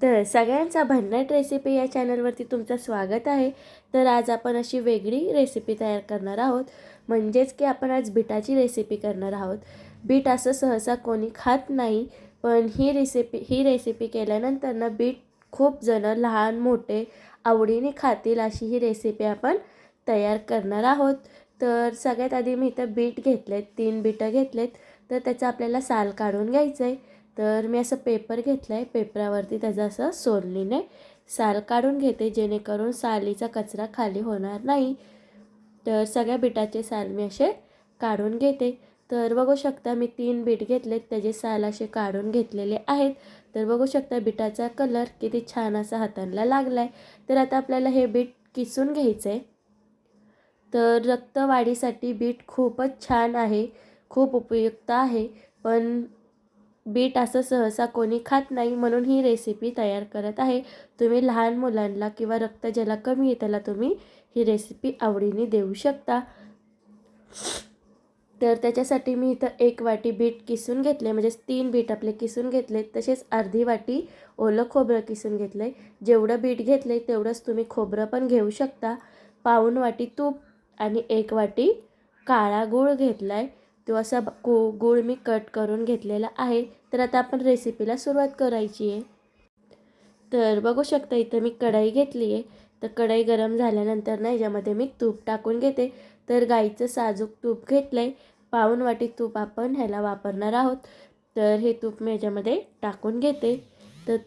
तर सगळ्यांचा भन्नाट रेसिपी या चॅनलवरती तुमचं स्वागत आहे। तर आज आपण अशी वेगळी रेसिपी तयार करणार आहोत, म्हणजेच की आपण आज बीटाची रेसिपी करणार आहोत। बीट असं सहसा कोणी खात नाही, पण ही रेसिपी केल्यानंतर ना बीट खूप जण लहान मोठे आवडीने खातील अशी ही रेसिपी आपण तयार करणार आहोत। तर सगळ्यात आधी मी इथं बीट घेतलेत, 3 बीटं घेतलेत। तर त्याचं आपल्याला साल काढून घ्यायचं आहे। तर मी असं पेपर घेतला आहे, पेपरावरती त्याचं असं सोललीने साल काढून घेते, जेणेकरून सालीचा कचरा खाली होणार नाही। तर सगळ्या बीटाचे साल मी असे काढून घेते। तर बघू शकता मी 3 बीट घेतलेत, त्याचे साल असे काढून घेतलेले आहेत। तर बघू शकता बीटाचा कलर किती छान असा हाताला लागला आहे। तर आता आपल्याला हे बीट किसून घ्यायचं आहे। तर रक्तवाढीसाठी बीट खूपच छान आहे, खूप उपयुक्त आहे। पण बीट असं सहसा कोणी खात नाही, म्हणून ही रेसिपी तयार करत आहे। तुम्ही लहान मुलांना किंवा रक्त ज्याला कमी आहे त्याला तुम्ही ही रेसिपी आवडीने देऊ शकता। तर त्याच्यासाठी मी इथं 1 वाटी बीट किसून घेतले, म्हणजे 3 बीट आपले किसून घेतले। तसेच अर्धी वाटी ओलं खोबरं किसून घेतले। जेवढं बीट घेतले तेवढंच तुम्ही खोबरं पण घेऊ शकता। पाऊण वाटी तूप आणि 1 वाटी काळा गूळ घेतला आहे, तो असा गूळ मी कट करून घेतलेला आहे। तर आता आपण रेसिपीला सुरुवात करायची आहे। तर बघू शकता इथं मी कढई घेतली आहे। तर कढई गरम झाल्यानंतर ना याच्यामध्ये मी तूप टाकून घेते। तर गाईचं साजूक तूप घेतलं आहे, पाऊण वाटी तूप आपण ह्याला वापरणार आहोत। तर हे तूप मी याच्यामध्ये टाकून घेते। तर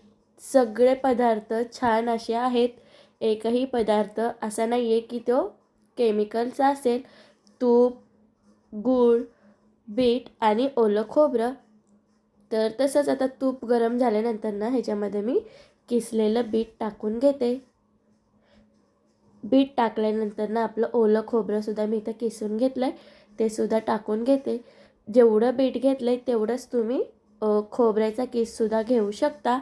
सगळे पदार्थ छान असे आहेत, एकही पदार्थ असा नाही आहे की तो केमिकलचा असेल। तूप, गूळ, बीट आणि ओलं खोबरं। तर तसंच आता तूप गरम झाल्यानंतर ना ह्याच्यामध्ये मी किसलेलं बीट टाकून घेते। बीट टाकल्यानंतर ना आपलं ओलं खोबरंसुद्धा मी इथं किसून घेतलं आहे, ते सुद्धा टाकून घेते। जेवढं बीट घेतलं आहे तेवढंच तुम्ही खोबऱ्याचा किससुद्धा घेऊ शकता।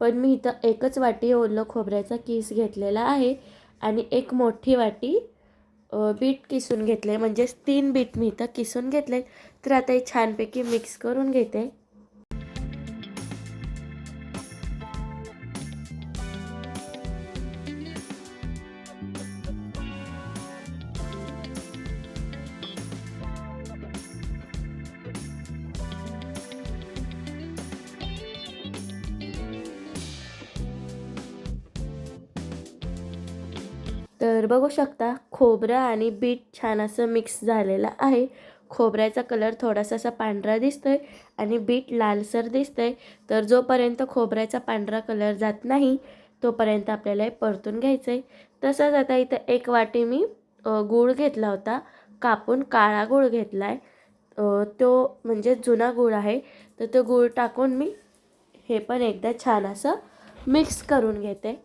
पण मी इथं 1च वाटी ओलं खोबऱ्याचा किस घेतलेला आहे आणि 1 मोठी वाटी बीट किसून घेतले, म्हणजेच 3 बीट मी इथं किसून घेतले। तर आता हे छानपैकी मिक्स करून घेते। तर बघू शकता खोबरं आणि बीट छान असं मिक्स झालेलं आहे। खोबऱ्याचा कलर थोडासा असा पांढरा दिसतोय आणि बीट लालसर दिसतंय। तर जोपर्यंत खोबऱ्याचा पांढरा कलर जात नाही तोपर्यंत आपल्याला हे परतून घ्यायचं आहे। तसंच आता इथं 1 वाटी मी गूळ घेतला होता, कापून काळा गूळ घेतला आहे, तो म्हणजे जुना गूळ आहे। तर तो गूळ टाकून मी हे पण एकदा छान असं मिक्स करून घेते।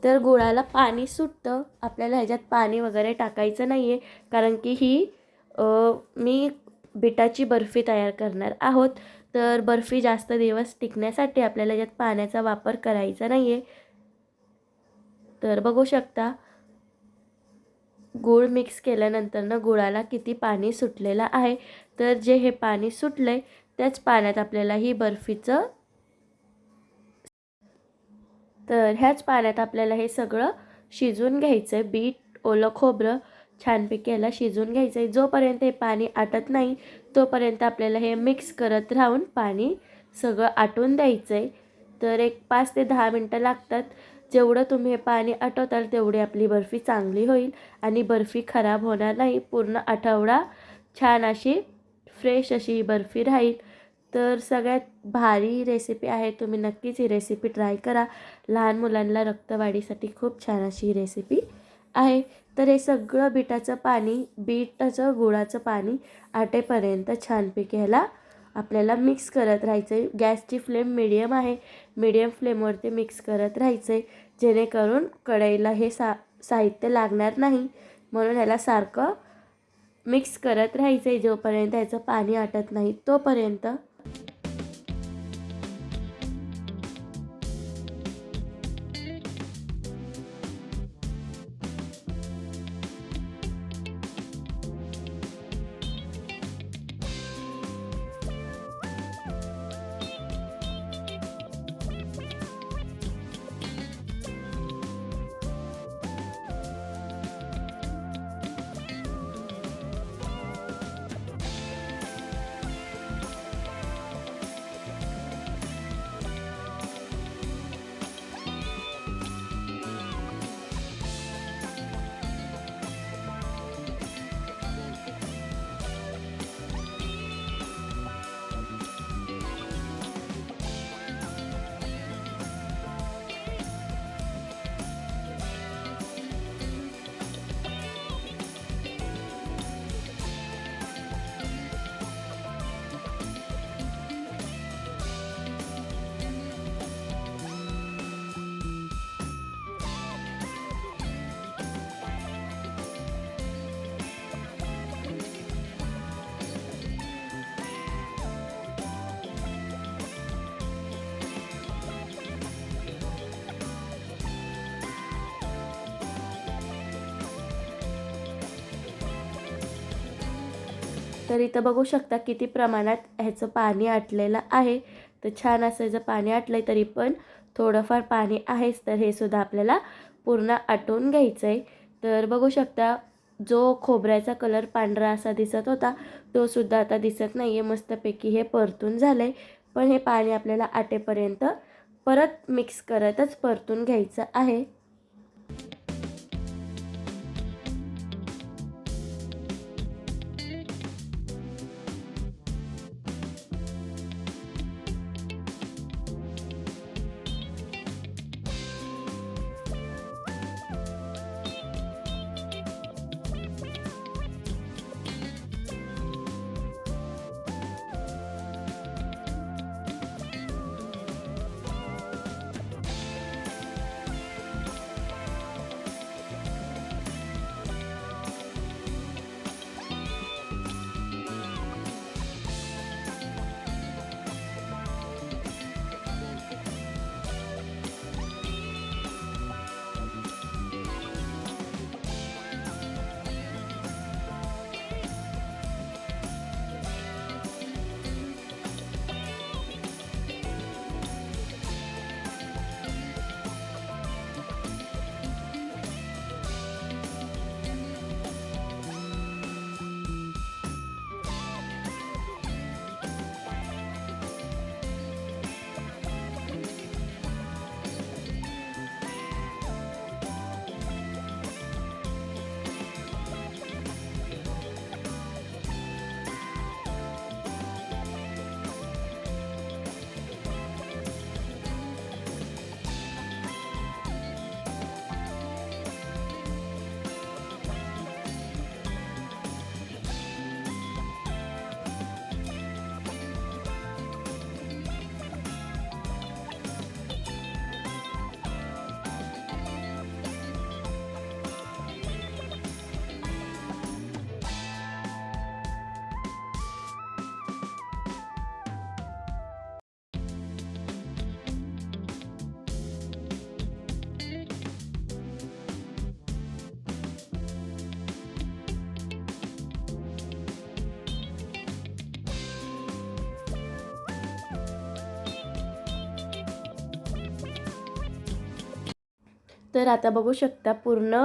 तर गुळाला पाणी सुटतं, आपल्याला ह्याच्यात पाणी वगैरे टाकायचं नाही आहे, कारण की मी बीटाची बर्फी तयार करणार आहोत। तर बर्फी जास्त दिवस टिकण्यासाठी आपल्याला ह्याच्यात पाण्याचा वापर करायचा नाही आहे। तर बघू शकता गूळ मिक्स केल्यानंतर ना गुळाला किती पाणी सुटलेलं आहे। तर जे हे पाणी सुटलं आहे त्याच पाण्यात आपल्याला ही बर्फीचं तर ह्याच पाण्यात आपल्याला हे सगळं शिजवून घ्यायचं आहे। बीट, ओलं खोबरं छानपैकी याला शिजवून घ्यायचं आहे। जोपर्यंत हे पाणी आटत नाही तोपर्यंत आपल्याला हे मिक्स करत राहून पाणी सगळं आटून द्यायचं आहे। तर एक 5 ते 10 मिनटं लागतात। जेवढं तुम्ही हे पाणी आटवताल तेवढी आपली बर्फी चांगली होईल आणि बर्फी खराब होणार नाही। पूर्ण आठवडा छान अशी फ्रेश अशी ही बर्फी राहील। तर सगळ्यात भारी रेसिपी आहे, तुम्ही नक्कीच ही रेसिपी ट्राय करा। लहान मुलांना रक्तवाढीसाठी खूप छान अशी ही रेसिपी आहे। तर हे सगळं बीटाचं गुळाचं पाणी आटेपर्यंत छानपैकी ह्याला आपल्याला मिक्स करत राहायचं आहे। गॅसची फ्लेम मीडियम आहे, मीडियम फ्लेमवरती मिक्स करत राहायचं आहे, जेणेकरून कढईला हे साहित्य लागणार नाही, म्हणून ह्याला सारखं मिक्स करत राहायचं आहे जोपर्यंत ह्याचं पाणी आटत नाही तोपर्यंत। तर इथं बघू शकता किती प्रमाणात ह्याचं पाणी आटलेलं आहे. तर छान असं जर पाणी आटलं तरी पण थोडंफार पाणी आहेच, तर हे सुद्धा आपल्याला पूर्ण आटवून घ्यायचं आहे. तर बघू शकता जो खोबऱ्याचा कलर पांढरा असा दिसत होता तो सुद्धा आता दिसत नाही आहे. मस्तपैकी हे परतून झालं आहे. पण हे पाणी आपल्याला आटेपर्यंत परत मिक्स करतच परतून घ्यायचं आहे. तर आता बघू शकता पूर्ण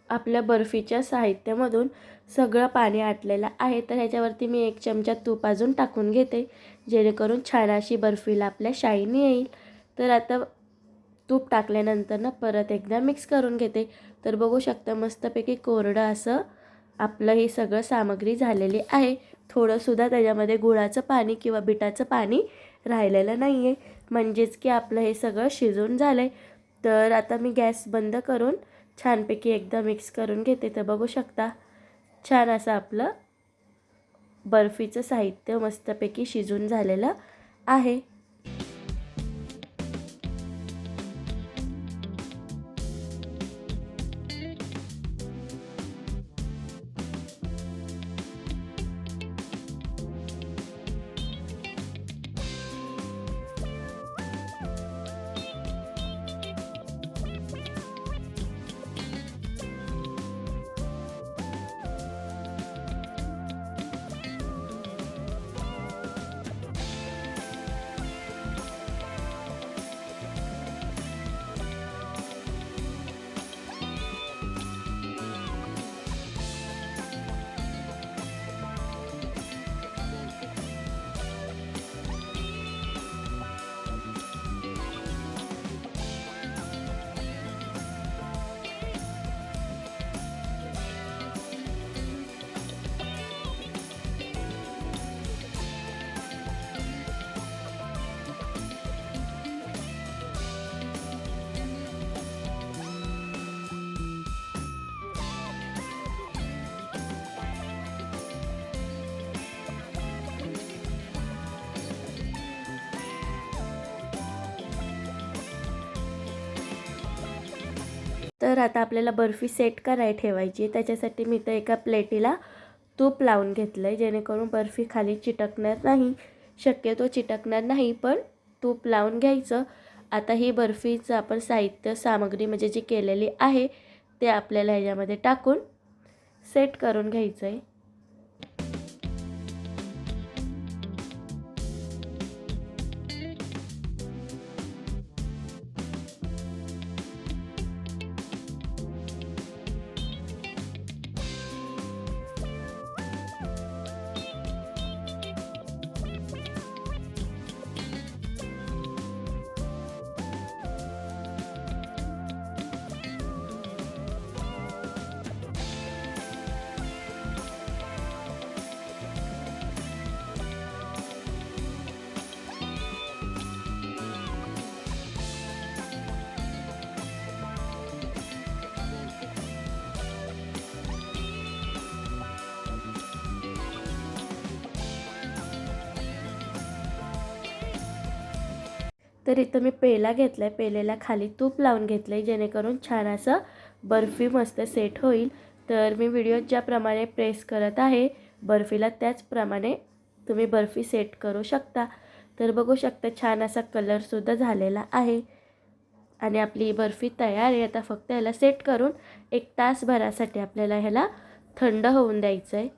आपल्या बर्फीच्या साहित्यामधून सगळं पाणी आटलेलं आहे. तर ह्याच्यावरती मी 1 चमचा तूप अजून टाकून घेते, जेणेकरून छान अशी बर्फीला आपल्या शाईन येईल. तर आता तूप टाकल्यानंतर ना परत एकदा मिक्स करून घेते. तर बघू शकता मस्तपैकी कोरडं असं आपलं हे सगळं सामग्री झालेली आहे. थोडंसुद्धा त्याच्यामध्ये गुळाचं पाणी किंवा बिटाचं पाणी राहिलेलं नाही आहे, म्हणजेच की आपलं हे सगळं शिजून झालं आहे. तर आता मी गॅस बंद करून छानपैकी एकदा मिक्स करून घेते. तर बघू शकता छान असं आपलं बर्फीचं साहित्य मस्तपैकी शिजून झालेलं आहे. तर आता आपल्याला बर्फी सेट करायला ठेवायची. त्याच्यासाठी मी तर एका प्लेटीला तूप लावून घेतलं आहे, जेणेकरून बर्फी खाली चिटकणार नाही. शक्यतो चिटकणार नाही, पण तूप लावून घ्यायचं. आता ही बर्फीचं आपण साहित्य सामग्री म्हणजे जी केलेली आहे ते आपल्याला ह्याच्यामध्ये टाकून सेट करून घ्यायचं आहे. तर इथं मी पेला घेतला आहे, पेलेला खाली तूप लावून घेतलं आहे जेणेकरून छान असं बर्फी मस्त सेट होईल। तर मी व्हिडिओत ज्याप्रमाणे प्रेस करत आहे बर्फीला त्याचप्रमाणे तुम्ही बर्फी सेट करू शकता। तर बघू शकता छान असा कलरसुद्धा झालेला आहे आणि आपली बर्फी तयार आहे। आता फक्त याला सेट करून 1 तासभरासाठी आपल्याला ह्याला थंड होऊन द्यायचं आहे।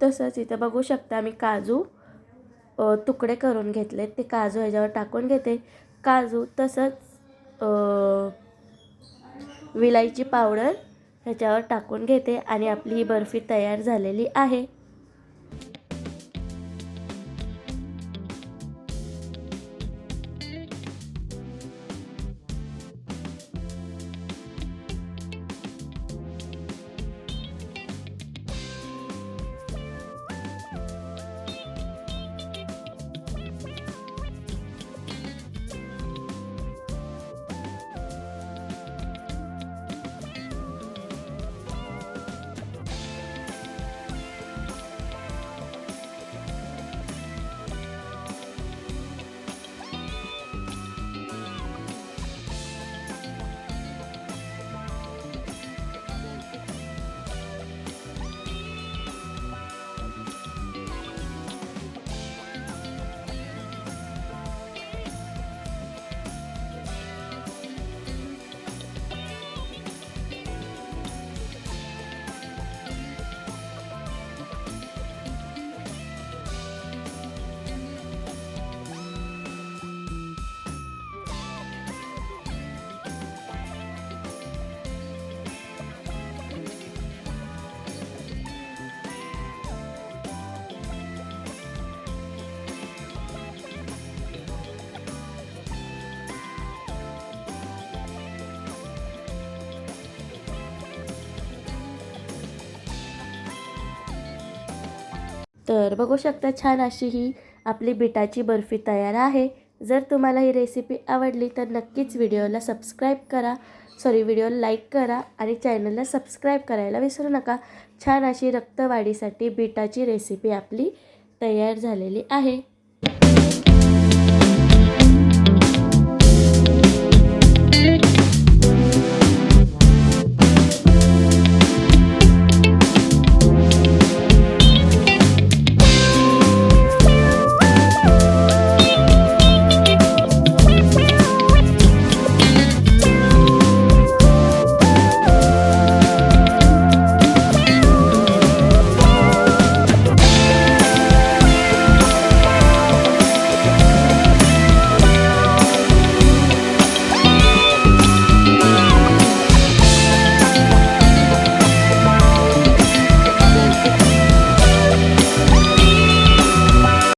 तसंच इथं बघू शकता मी काजू तुकडे करून घेतले, ते काजू ह्याच्यावर टाकून घेते। काजू तसंच विलायची पावडर ह्याच्यावर टाकून घेते आणि आपली ही बर्फी तयार झालेली आहे। तर बघू शकता छान अशी ही आपली बिटाची बर्फी तयार आहे। जर तुम्हाला ही रेसिपी आवडली तर नक्कीच व्हिडिओला लाईक करा आणि चॅनलला सबस्क्राईब करायला विसरू नका। छान अशी रक्तवाढीसाठी बिटाची रेसिपी आपली तयार झालेली आहे।